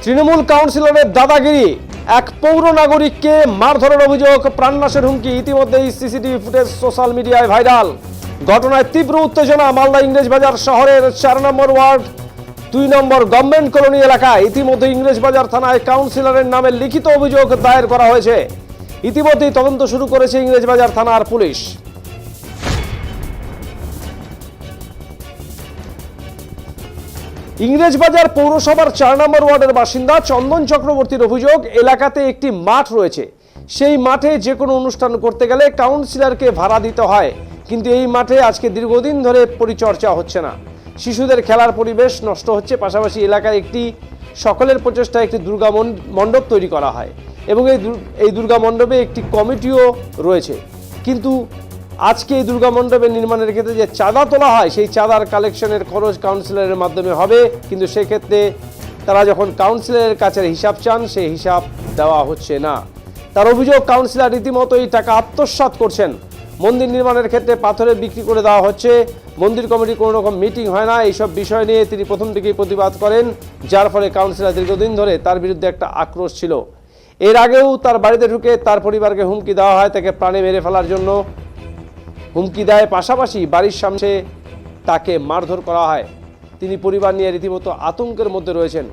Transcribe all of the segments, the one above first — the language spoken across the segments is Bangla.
তৃণমূল কাউন্সিলরের দাদাগিরি, এক পৌর নাগরিককে মারধরের অভিযোগ, প্রাণনাশের হুমকি। ইতিমধ্যেই সিসিটিভি ফুটেজ সোশ্যাল মিডিয়ায় ভাইরাল। ঘটনায় তীব্র উত্তেজনা মালদা ইংরেজবাজার শহরের 4 নম্বর ওয়ার্ড 2 নম্বর গভর্নমেন্ট কলোনি এলাকায়। ইতিমধ্যে ইংরেজবাজার থানায় কাউন্সিলরের নামে লিখিত অভিযোগ দায়ের করা হয়েছে। ইতিমধ্যেই তদন্ত শুরু করেছে ইংরেজবাজার থানার পুলিশ। ইংরেজবাজার পৌরসভার 4 নম্বর ওয়ার্ডের বাসিন্দা চন্দন চক্রবর্তীর অভিযোগ, এলাকাতে একটি মাঠ রয়েছে। সেই মাঠে যে কোনো অনুষ্ঠান করতে গেলে কাউন্সিলরকে ভাড়া দিতে হয়, কিন্তু এই মাঠে আজকে দীর্ঘদিন ধরে পরিচর্যা হচ্ছে না। শিশুদের খেলার পরিবেশ নষ্ট হচ্ছে, পাশাপাশি এলাকায় একটি সকলের প্রচেষ্টায় একটি দুর্গা মণ্ডপ তৈরি করা হয় এবং এই দুর্গা মণ্ডপে একটি কমিটিও রয়েছে। কিন্তু আজকে এই দুর্গা মণ্ডপের নির্মাণের ক্ষেত্রে যে চাঁদা তোলা হয়, সেই চাঁদার কালেকশনের খরচ কাউন্সিলরের মাধ্যমে হবে, কিন্তু সেক্ষেত্রে তারা যখন কাউন্সিলরের কাছে হিসাব চান, সেই হিসাব দেওয়া হচ্ছে না। তার অভিযোগ, কাউন্সিলর রীতিমতোই টাকা আত্মসাৎ করছেন। মন্দির নির্মাণের ক্ষেত্রে পাথরে বিক্রি করে দেওয়া হচ্ছে। মন্দির কমিটি কোনো রকম মিটিং হয় না। এইসব বিষয় নিয়ে তিনি প্রথম থেকেই প্রতিবাদ করেন, যার ফলে কাউন্সিলর দীর্ঘদিন ধরে তার বিরুদ্ধে একটা আক্রোশ ছিল। এর আগেও তার বাড়িতে ঢুকে তার পরিবারকে হুমকি দেওয়া হয়, তাকে প্রাণে মেরে ফেলার জন্য হুমকি দেয়, পাশাপাশি বাড়ির সামনে তাকে মারধর করা হয়। তিনি পরিবার নিয়ে রীতিমতো আতঙ্কের মধ্যে রয়েছেন।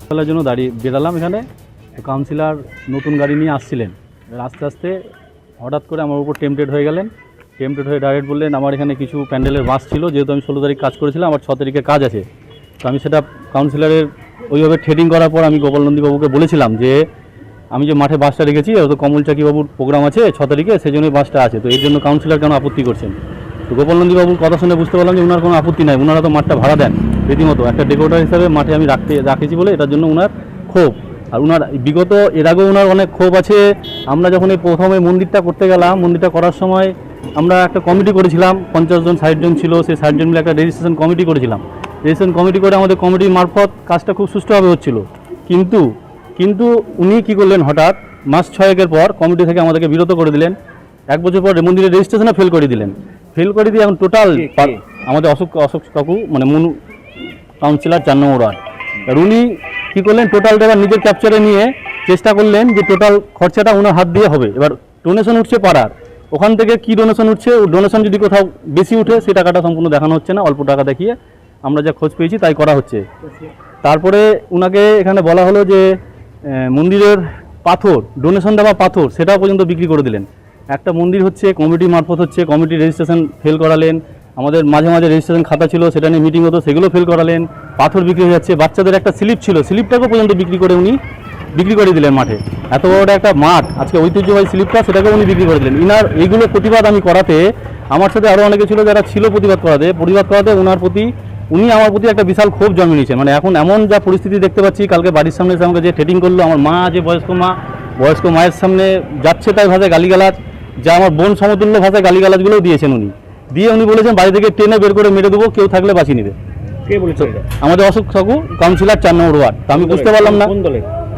ফেলার জন্য দাঁড়িয়ে বেরালাম এখানে। কাউন্সিলর নতুন গাড়ি নিয়ে আসছিলেন, আস্তে আস্তে হঠাৎ করে আমার উপর টেম্পটেড হয়ে গেলেন। টেম্পটেড হয়ে ডাইরেক্ট বললেন আমার এখানে কিছু প্যান্ডেলের বাস ছিল, যেহেতু আমি 16 তারিখ কাজ করেছিলাম, আমার 6 তারিখে কাজ আছে। তো আমি সেটা কাউন্সিলরের ওইভাবে ট্রেডিং করার পর আমি গোপাল নন্দীবাবুকে বলেছিলাম যে আমি যে মাঠে বাসটা রেখেছি, তো কমল চাকিবাবুর প্রোগ্রাম আছে 6 তারিখে, সেই জন্যই বাসটা আছে, তো এর জন্য কাউন্সিলর কেন আপত্তি করছেন। তো গোপাল নন্দীবাবুর কথা শুনে বুঝতে পারলাম যে ওনার কোনো আপত্তি নাই, ওনারা তো মাঠটা ভাড়া দেন রীতিমতো, একটা ডেকোরেটর হিসাবে মাঠে আমি রাখেছি বলে এটার জন্য ওনার ক্ষোভ। আর ওনার বিগত এর আগেও ওনার অনেক ক্ষোভ আছে। আমরা যখন এই প্রথমে মন্দিরটা করতে গেলাম, মন্দিরটা করার সময় আমরা একটা কমিটি করেছিলাম, 50 জন 60 জন ছিল, সেই 60 জন মিলে একটা রেজিস্ট্রেশন কমিটি করেছিলাম। রেজিস্ট্রেশন কমিটি করে আমাদের কমিটির মারফত কাজটা খুব সুষ্ঠুভাবে হচ্ছিল। কিন্তু উনি কি করলেন, হঠাৎ মাস 6 পর কমিটি থেকে আমাদেরকে বিরত করে দিলেন। 1 বছর পর মন্দিরের রেজিস্ট্রেশনে ফেল করে দিলেন। ফেল করে দিয়ে এখন টোটাল আমাদের অশোক কাকু মানে মনু কাউন্সিলর 4 নম্বর ওয়ার্ড, আর উনি কী করলেন, টোটালটা এবার নিজের ক্যাপচারে নিয়ে চেষ্টা করলেন যে টোটাল খরচাটা ওনার হাত দিয়ে হবে। এবার ডোনেশন উঠছে পাড়ার, ওখান থেকে কি ডোনেশন উঠছে, ডোনেশন যদি কোথাও বেশি উঠে সেই টাকাটা সম্পূর্ণ দেখানো হচ্ছে না, অল্প টাকা দেখিয়ে আমরা যা খোঁজ পেয়েছি তাই করা হচ্ছে। তারপরে ওনাকে এখানে বলা হলো যে মন্দিরের পাথর, ডোনেশন দেওয়া পাথর, সেটাও পর্যন্ত বিক্রি করে দিলেন। একটা মন্দির হচ্ছে কমিটি মারফত হচ্ছে, কমিটি রেজিস্ট্রেশন ফেল করালেন। আমাদের মাঝে মাঝে রেজিস্ট্রেশন খাতা ছিল, সেটা নিয়ে মিটিং হতো, সেগুলো ফেল করালেন। পাথর বিক্রি হয়ে যাচ্ছে, বাচ্চাদের একটা স্লিপ ছিল, স্লিপটাকেও পর্যন্ত বিক্রি করে দিলেন মাঠে। এত বড় একটা মাঠ, আজকে ঐতিহ্যবাহী স্লিপটা, সেটাকেও উনি বিক্রি করে দিলেন। এইগুলো প্রতিবাদ আমি করাতে, আমার সাথে আরও অনেকে ছিল যারা ছিল প্রতিবাদ করাতে উনি আমার প্রতি একটা বিশাল ক্ষোভ জন্মে নিয়েছেন। মানে এখন এমন যা পরিস্থিতি দেখতে পাচ্ছি, কালকে বাড়ির সামনে এসে আমাকে যে ট্রেডিং করলো, আমার মা আছে বয়স্ক মায়ের সামনে যাচ্ছে তাই ভাষায় গালিগালাজ, যা আমার বোন সমতুল্য ভাষায় গালিগালাজগুলোও দিয়েছেন উনি বলেছেন বাড়ি থেকে টেনে বের করে মেরে দেবো, কেউ থাকলে বাঁচিয়ে নেবে। কে বলেছে? আমাদের অশোক কাকু, কাউন্সিলর 4 নম্বর ওয়ার্ড। তা আমি বুঝতে পারলাম না,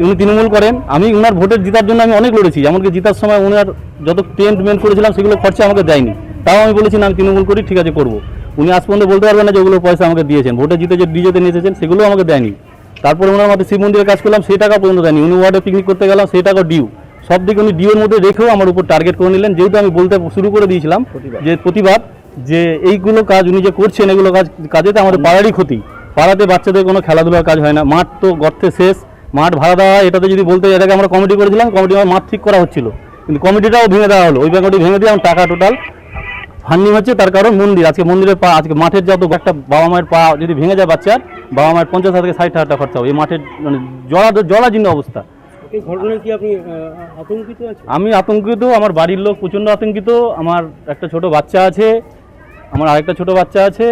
উনি তৃণমূল করেন। আমি ওনার ভোটের জিতার জন্য আমি অনেক লড়েছি, এমনকি জিতার সময় ওনার যত টেন্ট মেন্ট করেছিলাম সেগুলো খরচা আমাকে দেয়নি, তাও আমি বলেছি না আমি তৃণমূল করি, ঠিক আছে করবো। উনি আজ পর্যন্ত বলতে পারবেন না যে ওগুলো পয়সা আমাকে দিয়েছেন। ভোটে জিতে যে ডিজেতে নিয়ে এসেছেন সেগুলোও আমাকে দেয়নি। তারপরে ওনার মধ্যে শিব মন্দিরে কাজ করলাম, সেই টাকা পর্যন্ত দেয়নি। উনি ওয়ার্ডে পিকনিক করতে গেলাম, সেই টাকা ডিউ, সব দিকে উনি ডিউর মধ্যে রেখেও আমার উপর টার্গেট করে নিলেন। যেহেতু আমি বলতে শুরু করে দিয়েছিলাম যে প্রতিবাদ, যে এইগুলো কাজ উনি যে করছেন, এগুলো কাজেতে আমাদের পাড়ারই ক্ষতি। পাড়াতে বাচ্চাদের কোনো খেলাধুলার কাজ হয় না, মাঠ তো গর্তে শেষ, মাঠ ভাড়া দেওয়া, এটাতে যদি বলতে এটাকে আমরা কমিটি করেছিলাম, কমিটি আমার মাঠ ঠিক করা হচ্ছিল, কিন্তু কমিটিটাও ভেঙে দেওয়া হলো। ওই কমিটি ভেঙে দিয়ে আমার টাকা টোটাল ফান্ডিং হচ্ছে। তার কারণ মন্দির, আজকে মন্দিরের পা, আজকে মাঠের যত একটা বাবা মায়ের পা যদি ভেঙে যায় বাচ্চার, বাবা মায়ের 50,000 থেকে 60,000 টাকা খরচা হবে। এই মাঠের মানে জলাজীর্ণ অবস্থা। এই ঘটনায় কি আপনি আতঙ্কিত আছেন? আমি আতঙ্কিত, আমার বাড়ির লোক প্রচণ্ড আতঙ্কিত। আমার একটা ছোট বাচ্চা আছে, আমার আরেকটা ছোট বাচ্চা আছে।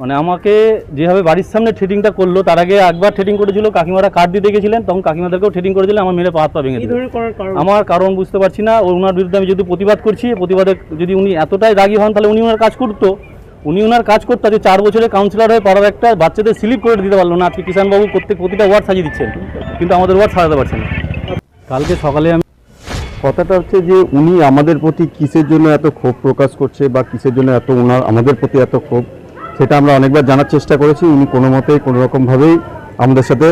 মানে আমাকে যেভাবে বাড়ির সামনে ট্রেডিংটা করলো, তার আগে একবার ট্রেডিং করেছিল, কাকিমারা কার্ড দিতে গেছিলেন, তখন কাকিমাদেরকেও ট্রেডিং করেছিলেন, আমার মেরে পা ভেঙে দিল। আমার কারণ বুঝতে পারছি না। ওনার বিরুদ্ধে আমি যদি প্রতিবাদ করছি, প্রতিবাদে যদি উনি এতটাই রাগী হন, তাহলে উনি ওনার কাজ করতো। যে 4 বছরে কাউন্সিলর হয়ে পাড়ার একটা বাচ্চাদের স্লিপ করে দিতে পারলো না। আজকে কিষাণবাবু প্রতিটা ওয়ার্ড সাজিয়ে দিচ্ছেন, কিন্তু আমাদের ওয়ার্ড সাজাতে পারছেন না। কালকে সকালে আমি কথাটা হচ্ছে যে উনি আমাদের প্রতি কিসের জন্য এত ক্ষোভ প্রকাশ করছে বা কিসের জন্য এত ওনার আমাদের প্রতি এত ক্ষোভ, সেটা আমরা অনেকবার জানার চেষ্টা করেছি। উনি কোনো মতেই কোনোরকমভাবেই আমাদের সাথে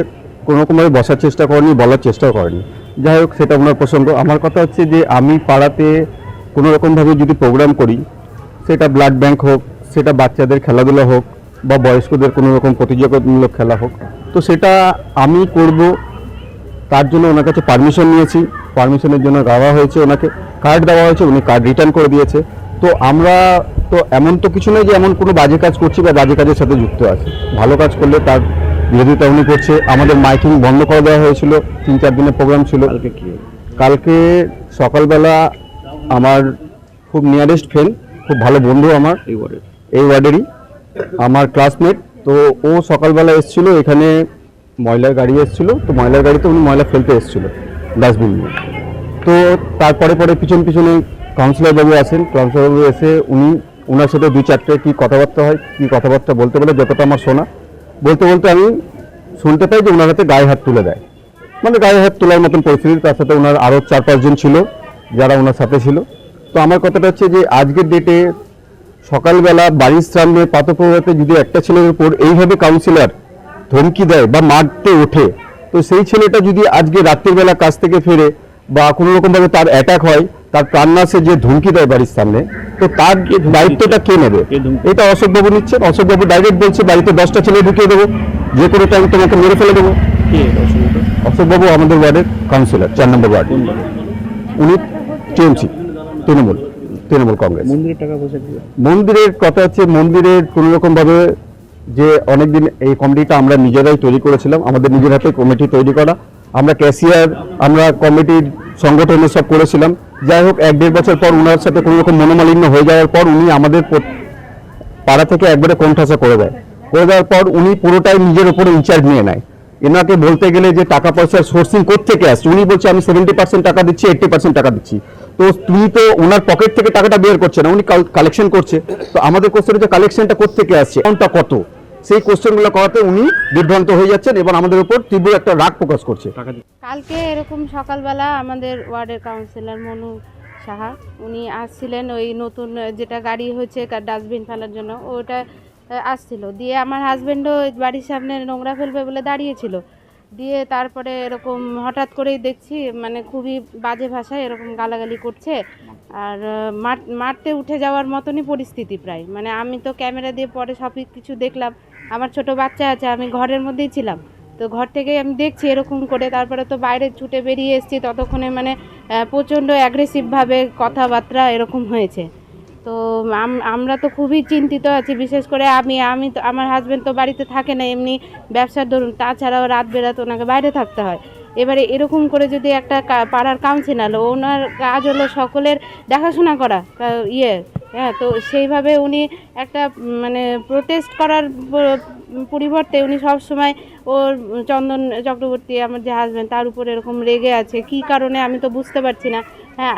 কোনোরকমভাবে বসার চেষ্টা করেনি, বলার চেষ্টাও করেনি। যাই হোক, সেটা ওনার প্রসঙ্গ। আমার কথা হচ্ছে যে আমি পাড়াতে কোনোরকমভাবে যদি প্রোগ্রাম করি, সেটা ব্লাড ব্যাংক হোক, সেটা বাচ্চাদের খেলাধুলা হোক বা বয়স্কদের কোনো রকম প্রতিযোগিতামূলক খেলা হোক, তো সেটা আমি করব। তার জন্য ওনার কাছে পারমিশন নিয়েছি, পারমিশনের জন্য দেওয়া হয়েছে, ওনাকে কার্ড দেওয়া হয়েছে, উনি কার্ড রিটার্ন করে দিয়েছে। তো আমরা তো এমন তো কিছু নয় যে এমন কোনো বাজে কাজ করছি বা বাজে কাজের সাথে যুক্ত আছে। ভালো কাজ করলে তার বিরোধিতা উনি করছে। আমাদের মাইকিং বন্ধ করে দেওয়া হয়েছিল, 3-4 দিনের প্রোগ্রাম ছিল। কালকে সকালবেলা আমার খুব নিয়ারেস্ট ফ্রেন্ড, খুব ভালো বন্ধু আমার এই ওয়ার্ডেরই, আমার ক্লাসমেট, তো ও সকালবেলা এসেছিল এখানে, ময়লার গাড়ি এসেছিল, তো ময়লার গাড়িতে উনি ময়লা ফেলতে এসেছিল ডাস্টবিন নিয়ে। তো তারপরে পিছনে কাউন্সিলর বাবু আসেন। কাউন্সিলর বাবু এসে ওনার সাথে 2-4টে কি কথাবার্তা বলতে বলে, যতটা আমার শোনা, বলতে আমি শুনতে পাই যে ওনার হাতে গায়ে হাত তুলে দেয়, মানে গায়ে হাত তোলার মতন পরিস্থিতি। তার সাথে ওনার আরও 4-5 জন ছিল যারা ওনার সাথে ছিল। তো আমার কথাটা হচ্ছে যে আজকের ডেটে সকালবেলা বাড়ির সামনে পাতপ্রভাতে যদি একটা ছেলের উপর এইভাবে কাউন্সিলর ধমকি দেয় বা মারতে ওঠে, তো সেই ছেলেটা যদি আজকে রাত্রিবেলা কাজ থেকে ফেরে বা কোনো রকমভাবে তার অ্যাটাক হয়, তার প্রাণনাশে যে ধমকি দেয় বাড়ির সামনে, তো তার দায়িত্বটা কে নেবে? এটা অশোকবাবু নিচ্ছেন। অশোকবাবু ডাইরেক্ট বলছে বাড়িতে 10টা ছেলে ঢুকিয়ে দেবো, যে কোনো টাইম তোমাকে মেরে ফেলে দেবো। অশোকবাবু আমাদের ওয়ার্ডের কাউন্সিলর, 4 নম্বর ওয়ার্ড। উনি টিএমসি, তৃণমূল কংগ্রেস। মন্দিরের কথা হচ্ছে, মন্দিরের কোনো রকমভাবে যে অনেকদিন এই কমিটিটা আমরা নিজেরাই তৈরি করেছিলাম, আমাদের নিজের হাতে কমিটি তৈরি করা, আমরা ক্যাশিয়ার, আমরা কমিটির সংগঠনে সব করেছিলাম। যাই হোক, 1-1.5 বছর পর ওনার সাথে কোনো রকম মনোমালিন্য হয়ে যাওয়ার পর উনি আমাদের পাড়া থেকে একবারে কোণঠাসা করে দেওয়ার পর উনি পুরোটাই নিজের উপরে ইনচার্জ নিয়ে নেয়। এনাকে বলতে গেলে যে টাকা পয়সার সোর্সিং কোত্থেকে আসছে, উনি বলছে আমি 70% টাকা দিচ্ছি, 80% টাকা দিচ্ছি। তো তুমি তো ওনার পকেট থেকে টাকাটা বের করছে না, উনি কালেকশন করছে। তো আমাদের কোশ্চেন যে কালেকশনটা কোত্থেকে আসছে, কোনটা কত, সেই কোশ্চেনগুলো করাতে উনি বিভ্রান্ত হয়ে যাচ্ছেন এবং আমাদের উপর তীব্র একটা রাগ প্রকাশ করছে। কালকে এরকম সকালবেলা আমাদের ওয়ার্ডের কাউন্সিলর মনু সাহা উনি আসছিলেন, ওই নতুন যেটা গাড়ি হচ্ছে ডাস্টবিন ফেলার জন্য, ওটা আসছিল। দিয়ে আমার হাজব্যান্ডও বাড়ির সামনে নোংরা ফেলবে বলে দাঁড়িয়েছিল। দিয়ে তারপরে এরকম হঠাৎ করেই দেখছি মানে খুবই বাজে ভাষায় এরকম গালাগালি করছে, আর মারতে উঠে যাওয়ার মতনই পরিস্থিতি প্রায়। মানে আমি তো ক্যামেরা দিয়ে পরে সব কিছু দেখলাম, আমার ছোট বাচ্চা আছে, আমি ঘরের মধ্যেই ছিলাম, তো ঘর থেকেই আমি দেখছি এরকম করে। তারপরে তো বাইরে ছুটে বেরিয়ে এসেছি, ততক্ষণে মানে প্রচণ্ড অ্যাগ্রেসিভভাবে কথাবার্তা এরকম হয়েছে। তো আমরা তো খুবই চিন্তিত আছি, বিশেষ করে আমি তো, আমার হাজব্যান্ড তো বাড়িতে থাকে না, এমনি ব্যবসার ধরুন, তাছাড়াও রাত বেরাত ওনাকে বাইরে থাকতে হয়। এবারে এরকম করে যদি একটা পাড়ার কাউন্সিলর, ওনার কাজ হলো সকলের দেখাশোনা করা, হ্যাঁ, তো সেইভাবে উনি একটা মানে প্রোটেস্ট করার পরিবর্তে উনি সব সময় ওর চন্দন চক্রবর্তী, আমার যে হাজব্যান্ড, তার উপর এরকম রেগে আছে। কী কারণে আমি তো বুঝতে পারছি না। হ্যাঁ,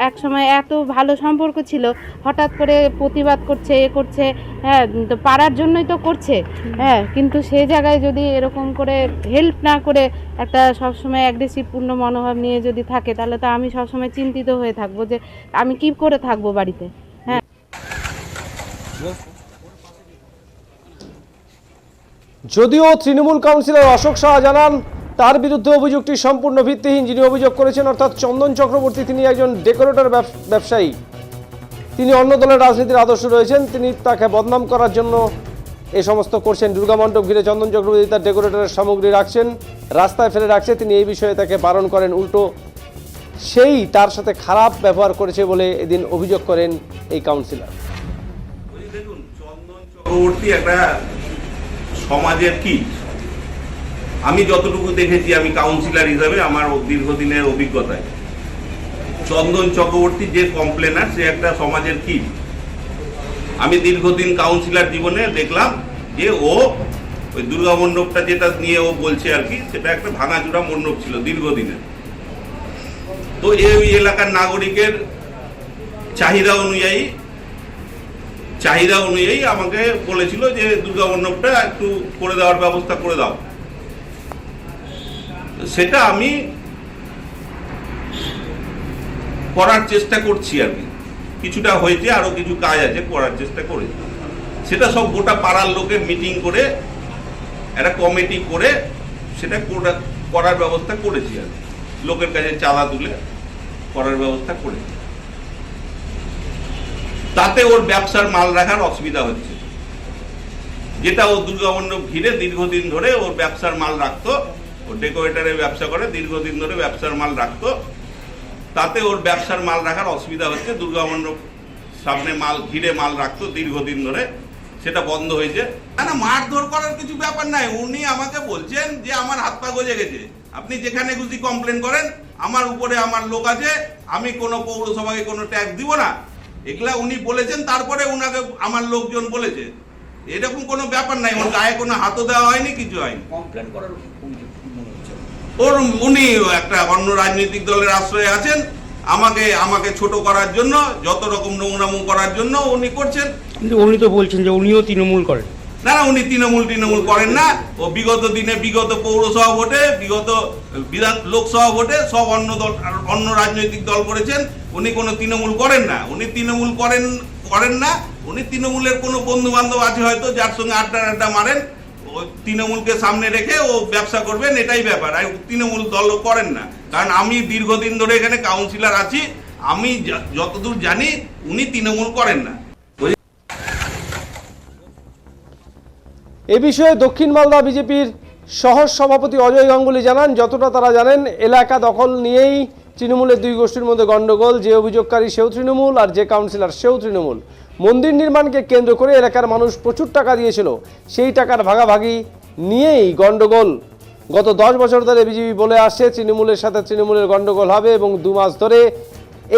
এক সময় এত ভালো সম্পর্ক ছিল, হঠাৎ করে প্রতিবাদ করছে, করছে। হ্যাঁ, তো পাড়ার জন্যই তো করছে। হ্যাঁ, কিন্তু সেই জায়গায় যদি এরকম করে হেল্প না করে একটা সবসময় অ্যাগ্রেসিভপূর্ণ মনোভাব নিয়ে যদি থাকে, তাহলে তো আমি সবসময় চিন্তিত হয়ে থাকবো যে আমি কী করে থাকবো বাড়িতে। হ্যাঁ, যদিও তৃণমূল কাউন্সিলর অশোক সাহা জানান তার বিরুদ্ধে অভিযোগটি সম্পূর্ণ ভিত্তিহীন। যিনি অভিযোগ করেছেন অর্থাৎ চন্দন চক্রবর্তী, তিনি একজন ডেকোরেটর ব্যবসায়ী, তিনি অন্য দলের রাজনীতির আদর্শ রয়েছেন, তিনি তাকে বদনাম করার জন্য এই সমস্ত করছেন। দুর্গা মণ্ডপ ঘিরে চন্দন চক্রবর্তী তার ডেকোরেটরের সামগ্রী রাখছেন, রাস্তায় ফেলে রাখছে, তিনি এই বিষয়ে তাকে বারণ করেন, উল্টো সেই তার সাথে খারাপ ব্যবহার করেছে বলে এদিন অভিযোগ করেন এই কাউন্সিলর। দেখুন, চন্দন চক্রবর্তী একটা সমাজের কি, আমি যতটুকু দেখেছি, আমি কাউন্সিলর হিসাবে আমার দীর্ঘদিনের অভিজ্ঞতায়, চন্দন চক্রবর্তী যে কমপ্লেনার, সে একটা সমাজের কি। আমি দীর্ঘদিন কাউন্সিলর জীবনে দেখলাম যে ও ওই দুর্গা মণ্ডপটা যেটা নিয়ে ও বলছে আর কি, সেটা একটা ভাঙাচোরা মণ্ডপ ছিল দীর্ঘদিনের। তো এই এলাকার নাগরিকের চাহিদা অনুযায়ী আমাকে বলেছিল যে দুর্গা মণ্ডপটা একটু করে দেওয়ার ব্যবস্থা করে দাও। সেটা আমি করার চেষ্টা করছি আর কি, কিছুটা হয়েছে, আরো কিছু কাজ আছে, করার চেষ্টা করেছি। সেটা সব গোটা পাড়ার লোকের মিটিং করে একটা কমিটি করে সেটা করার ব্যবস্থা করেছি আর কি। লোকের কাছে চাঁদা তুলে করার ব্যবস্থা করেছি। তাতে ওর ব্যবসার মাল রাখার অসুবিধা হচ্ছে, যেটা ও দুর্গা মণ্ডপ ঘিরে দীর্ঘদিন ধরে ওর ব্যবসার মাল রাখতো, ও ডেকোরেটরের ব্যবসা করে দীর্ঘদিন ধরে ব্যবসার মাল রাখতো, তাতে ওর ব্যবসার মাল রাখার অসুবিধা হচ্ছে। দুর্গা মণ্ডপ সামনে মাল ঘিরে মাল রাখতো দীর্ঘদিন ধরে, সেটা বন্ধ হয়েছে। না, মারধর করার কিছু ব্যাপার নাই। উনি আমাকে বলছেন যে আমার হাত পা গজে গেছে, আপনি যেখানে খুশি কমপ্লেন করেন, আমার উপরে আমার লোক আছে, আমি কোনো পৌরসভাকে কোনো ট্যাক্স দিব না, এগুলা উনি বলেছেন। তারপরে উনাকে আমার লোকজন বলেছে, এরকম কোনো ব্যাপার নাই, ওর গায়ে কোনো হাতও দেওয়া হয়নি, কিছু হয়নি। কমপ্লেন করার ওর উনি একটা অন্য রাজনৈতিক দলের আশ্রয়ে আছেন, আমাকে ছোট করার জন্য, যত রকম নোংরামো করার জন্য উনি করছেন। কিন্তু উনি তো বলছেন যে উনিও তৃণমূল করেন। না, উনি তৃণমূল করেন না। ও বিগত দিনে, বিগত পৌরসভা ভোটে, বিগত লোকসভা ভোটে সব অন্য রাজনৈতিক দল করেছেন। উনি কোনো তৃণমূল করেন না। উনি তৃণমূল করেন না। উনি তৃণমূলের কোনো বন্ধু বান্ধব আছে হয়তো, যার সঙ্গে আড্ডা মারেন, ও তৃণমূলকে সামনে রেখে ও ব্যবসা করবেন, এটাই ব্যাপার। আর তৃণমূল দল করেন না। কারণ আমি দীর্ঘদিন ধরে এখানে কাউন্সিলর আছি, আমি যতদূর জানি উনি তৃণমূল করেন না। এ বিষয়ে দক্ষিণ মালদা বিজেপির সহ সভাপতি অজয় গাঙ্গুলি জানান, যতটা তারা জানেন এলাকা দখল নিয়েই তৃণমূলের দুই গোষ্ঠীর মধ্যে গণ্ডগোল। যে অভিযোগকারী সেও তৃণমূল, আর যে কাউন্সিলর সেও তৃণমূল। মন্দির নির্মাণকে কেন্দ্র করে এলাকার মানুষ প্রচুর টাকা দিয়েছিল, সেই টাকার ভাগাভাগি নিয়েই গণ্ডগোল। গত 10 বছর ধরে বিজেপি বলে আসছে তৃণমূলের সাথে তৃণমূলের গণ্ডগোল হবে, এবং 2 মাস ধরে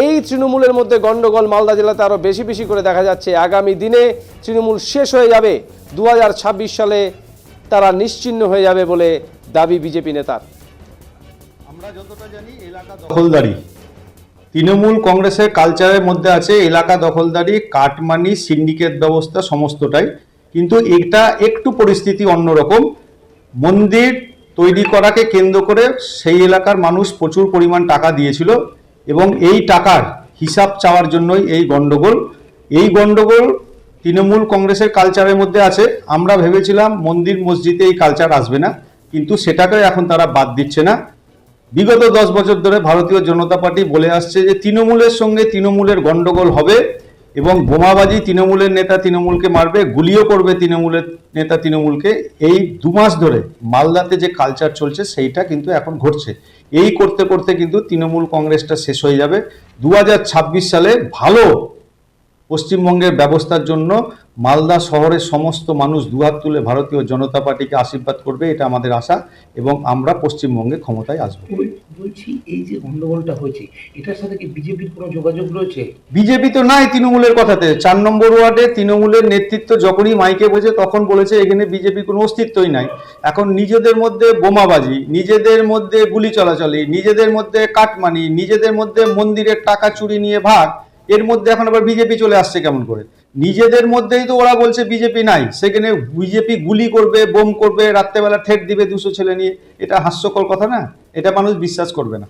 এই তৃণমূলের মধ্যে গণ্ডগোল মালদা জেলাতে আরও বেশি বেশি করে দেখা যাচ্ছে। আগামী দিনে তৃণমূল শেষ হয়ে যাবে, 2026 সালে তারা নিশ্চিহ্ন হয়ে যাবে বলে দাবি বিজেপি নেতার। আমরা যতটা জানি এলাকা দখলদারি তৃণমূল কংগ্রেসের কালচারের মধ্যে আছে, এলাকা দখলদারি, কাটমানি, সিন্ডিকেট ব্যবস্থা সমস্তটাই। কিন্তু এটা একটু পরিস্থিতি অন্যরকম। মন্দির তৈরি করাকে কেন্দ্র করে সেই এলাকার মানুষ প্রচুর পরিমাণ টাকা দিয়েছিল, এবং এই টাকার হিসাব চাওয়ার জন্যই এই গণ্ডগোল। এই গণ্ডগোল তৃণমূল কংগ্রেসের কালচারের মধ্যে আছে। আমরা ভেবেছিলাম মন্দির মসজিদে এই কালচার আসবে না, কিন্তু সেটাকে এখন তারা বাদ দিচ্ছে না। বিগত 10 বছর ধরে ভারতীয় জনতা পার্টি বলে আসছে যে তৃণমূলের সঙ্গে তৃণমূলের গণ্ডগোল হবে, এবং বোমাবাজি তৃণমূলের নেতা তৃণমূলকে মারবে, গুলিও করবে তৃণমূলের নেতা তৃণমূলকে। এই 2 মাস ধরে মালদাতে যে কালচার চলছে সেইটা কিন্তু এখন ঘটছে। এই করতে করতে কিন্তু তৃণমূল কংগ্রেসটা শেষ হয়ে যাবে। 2026 সালে ভালো পশ্চিমবঙ্গের ব্যবস্থার জন্য মালদা শহরের সমস্ত মানুষ দুহাত তুলে ভারতীয় জনতা পার্টিকে আশীর্বাদ করবে, এটা আমাদের আশা, এবং আমরা পশ্চিমবঙ্গে ক্ষমতায় আসবো। বলছি, এই যে গন্ডগোলটা হয়েছে, এটার সাথে কি বিজেপির কোনো যোগাযোগ রয়েছে? বিজেপি তো নাই তৃণমূলের কথাতে। 4 নম্বর ওয়ার্ডে তৃণমূলের নেতৃত্ব যখনই মাইকে বোঝে তখন বলেছে এখানে বিজেপি কোনো অস্তিত্বই নাই। এখন নিজেদের মধ্যে বোমাবাজি, নিজেদের মধ্যে গুলি চলাচলি, নিজেদের মধ্যে কাটমানি, নিজেদের মধ্যে মন্দিরের টাকা চুরি নিয়ে ভাগ, এর মধ্যে এখন আবার বিজেপি চলে আসছে কেমন করে? নিজেদের মধ্যেই তো ওরা বলছে বিজেপি নাই, সেখানে বিজেপি গুলি করবে, বোম করবে, রাত্রেবেলা ঠেট দিবে 200 ছেলে নিয়ে। এটা হাস্যকর কথা না? এটা মানুষ বিশ্বাস করবে না।